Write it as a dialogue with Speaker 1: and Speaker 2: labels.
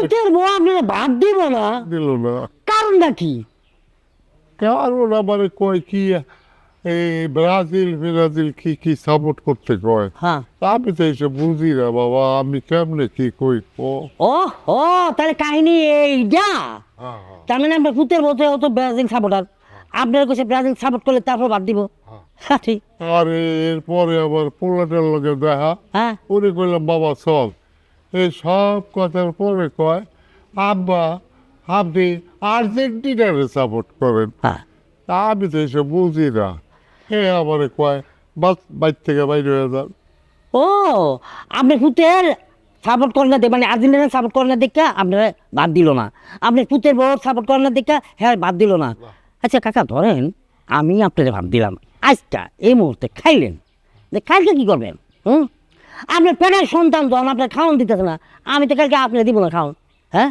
Speaker 1: পুতের বউ আপনারা বাদ দিব না,
Speaker 2: দিল না।
Speaker 1: কারণটা কি?
Speaker 2: কারণ আমারে কয় কি এই ব্রাজিল কি কি সাপোর্ট করতে কয়।
Speaker 1: হ্যাঁ।
Speaker 2: আমি তো এইসব বুঝি না বাবা, আমি কেমনে কি কই।
Speaker 1: ও ও, তাহলে কাহিনী এইটা। তার মানে আপনার পুতের বউ তো ব্রাজিল সাপোর্টার, আপনার কাছে ব্রাজিল সাপোর্ট করলে তারপর বাদ দিব। হ্যাঁ ঠিক।
Speaker 2: আর এরপরে আবার পোলাটের লগে দেখা,
Speaker 1: হ্যাঁ
Speaker 2: ওরে কইলাম বাবা চল। এই সব কথার পরে কয় আব্বা আপনি আর্জেন্টিনারে সাপোর্ট করেন।
Speaker 1: হ্যাঁ।
Speaker 2: তা আমি তো এসব বুঝি না। আমারে কয় বাস বাইর থেকে বাইরে হয়ে যান।
Speaker 1: ও, আপনার পুতের সাপোর্ট করে না মানে আর্জেন্টিনা সাপোর্ট করে না দেখা আপনারা বাদ দিল না, আপনার পুতের বড় সাপোর্ট করে না দেখা হ্যাঁ বাদ দিল না। আচ্ছা কাকা ধরেন আমি আপনাদের ভাব দিলাম, আজটা এই মুহূর্তে খাইলেন, যে কালকে কী করবেন? আপনার পেটের সন্তান তো আপনার খাওয়ান দিতেছে না, আমি তো কালকে আপনার দিব না খাওয়ান। হ্যাঁ,